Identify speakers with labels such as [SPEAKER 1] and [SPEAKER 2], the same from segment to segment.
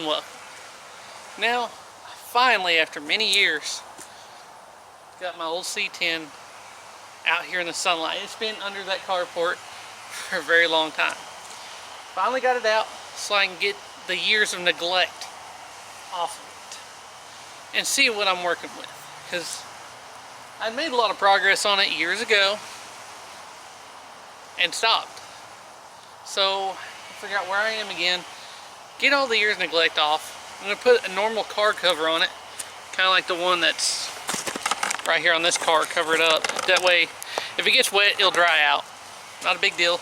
[SPEAKER 1] and welcome. Now, finally, after many years, got my old C10 out here in the sunlight. It's been under that carport for a very long time. Finally got it out so I can get the years of neglect off of it and see what I'm working with. Because I made a lot of progress on it years ago and stopped. So I figure out where I am again, get all the years of neglect off. I'm going to put a normal car cover on it, kind of like the one that's right here on this car, cover it up. That way, if it gets wet, it'll dry out. Not a big deal.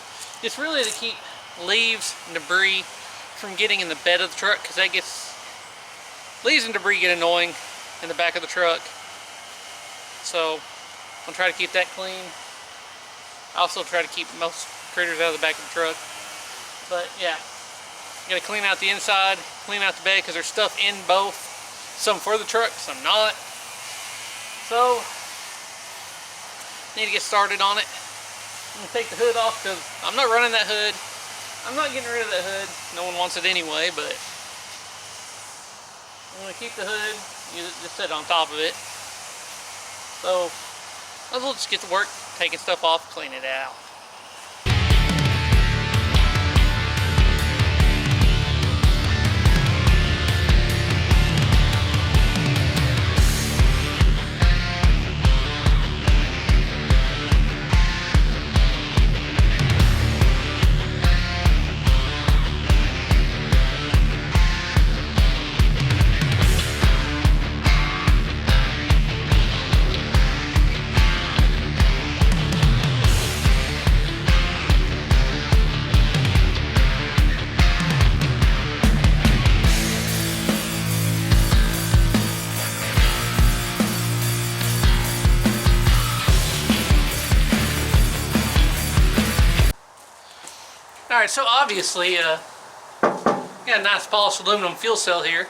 [SPEAKER 1] It's really to keep leaves and debris from getting in the bed of the truck, because that gets, leaves and debris get annoying in the back of the truck. So I'll try to keep that clean. I also try to keep most critters out of the back of the truck. But yeah, I'm gonna clean out the inside, clean out the bed, because there's stuff in both. Some for the truck, some not. So need to get started on it. I'm gonna take the hood off because I'm not running that hood. I'm not getting rid of that hood. No one wants it anyway, but I'm gonna keep the hood. You just sit on top of it. So let's just get to work, taking stuff off, clean it out. Alright, so obviously, got a nice polished aluminum fuel cell here.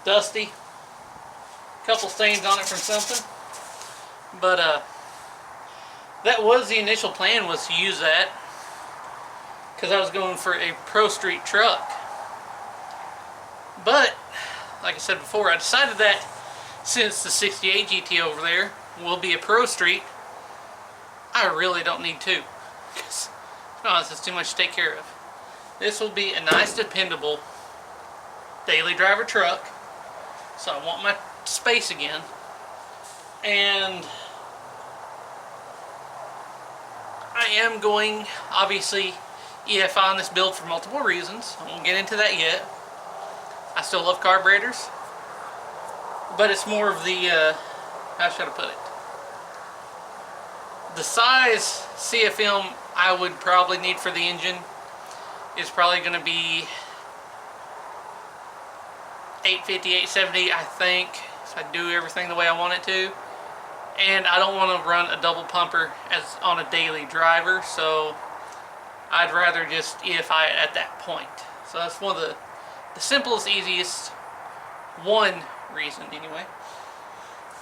[SPEAKER 1] Dusty. Couple stains on it from something. But, that was the initial plan, was to use that. Because I was going for a Pro Street truck. But, like I said before, I decided that since the 68 GT over there will be a Pro Street, I really don't need two. No, this is too much to take care of. This will be a nice, dependable daily driver truck. So I want my space again. And I am going, obviously, EFI on this build for multiple reasons. I won't get into that yet. I still love carburetors. But it's more of the, how should I put it? The size CFM I would probably need for the engine is probably going to be 850, 870, I think, if I do everything the way I want it to. And I don't want to run a double pumper as on a daily driver, so I'd rather just EFI it at that point. So that's one of the simplest, easiest, one reason anyway.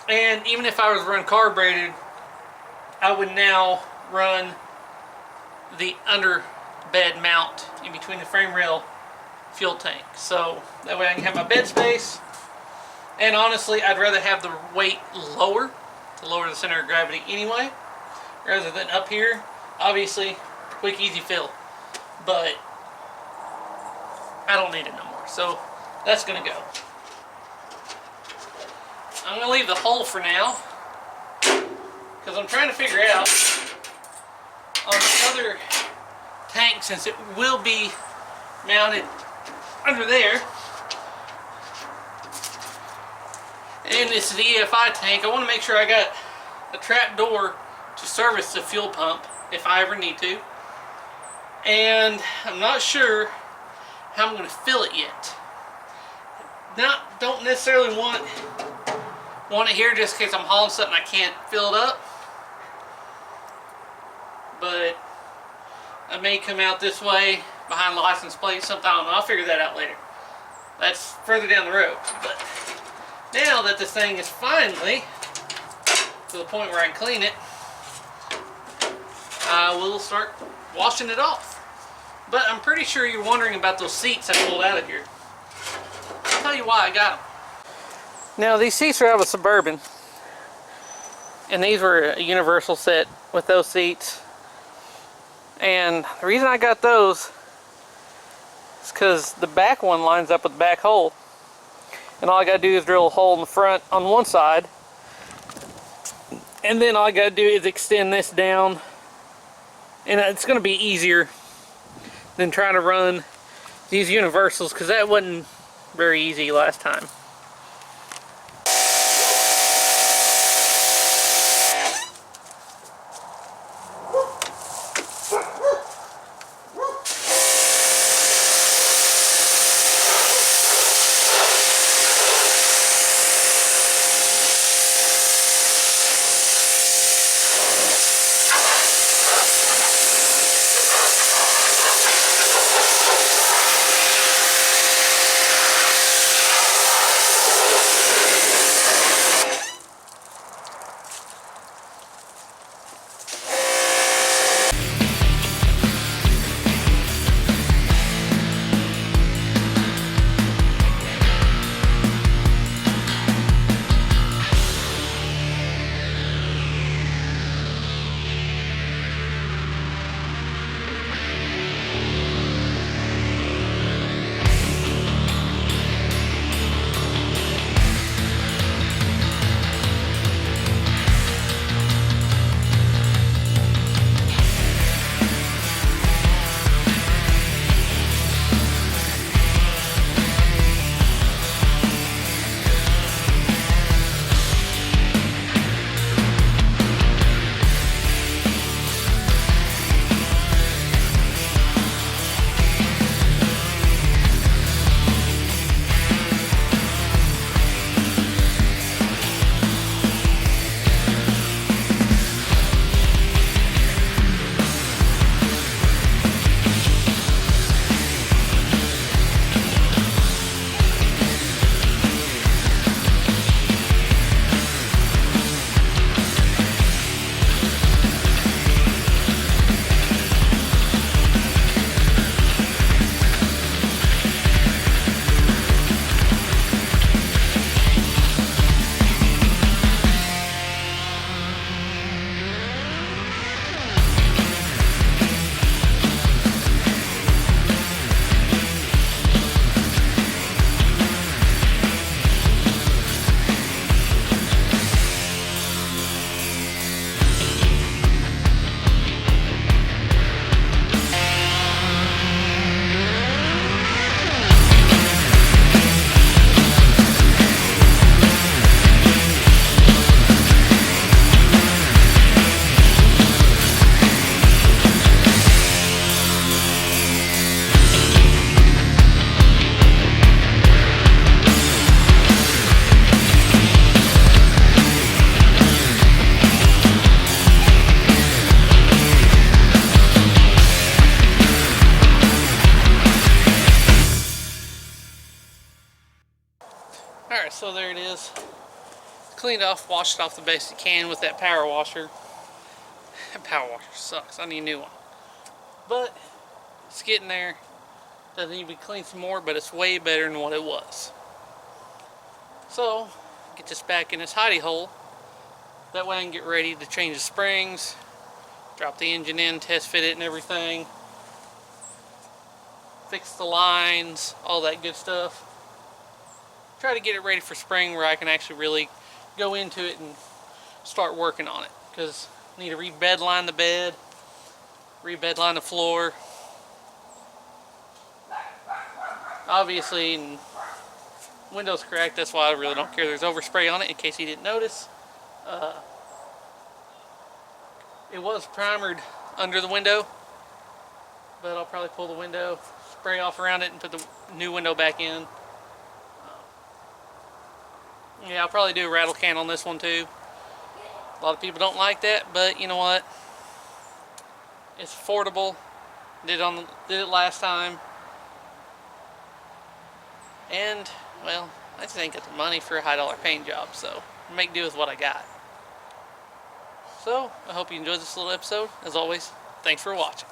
[SPEAKER 1] And even if I was to run carbureted, I would now run the under bed mount in between the frame rail fuel tank. So that way I can have my bed space. And honestly, I'd rather have the weight lower to lower the center of gravity anyway, rather than up here. Obviously, quick, easy fill. But I don't need it no more. So that's going to go. I'm going to leave the hole for now, because I'm trying to figure out on the other tank, since it will be mounted under there, and it's the EFI tank, I want to make sure I got a trap door to service the fuel pump if I ever need to. And I'm not sure how I'm going to fill it yet. Don't necessarily want it here just in case I'm hauling something I can't fill it up. But I may come out this way behind the license plate, something, I don't know, I'll figure that out later. That's further down the road. But now that this thing is finally to the point where I can clean it, I will start washing it off. But I'm pretty sure you're wondering about those seats I pulled out of here. I'll tell you why I got them. Now these seats are out of a Suburban, and these were a universal set with those seats. And the reason I got those is because the back one lines up with the back hole, and all I gotta do is drill a hole in the front on one side, and then all I gotta do is extend this down, and it's gonna be easier than trying to run these universals, because that wasn't very easy last time. Alright, so there it is. Cleaned off, washed off the best you can with that power washer. That power washer sucks. I need a new one. But it's getting there. Doesn't need to be cleaned some more, but it's way better than what it was. So, get this back in its hidey hole. That way I can get ready to change the springs, drop the engine in, test fit it and everything, fix the lines, all that good stuff. Try to get it ready for spring where I can actually really go into it and start working on it, because I need to rebed line the bed, rebed line the floor. Obviously, and window's cracked, that's why I really don't care. There's overspray on it, in case you didn't notice. It was primered under the window, but I'll probably pull the window, spray off around it, and put the new window back in. Yeah, I'll probably do a rattle can on this one too. A lot of people don't like that, but you know what? It's affordable. Did it last time. And, well, I just ain't got the money for a high-dollar paint job, so make do with what I got. So, I hope you enjoyed this little episode. As always, thanks for watching.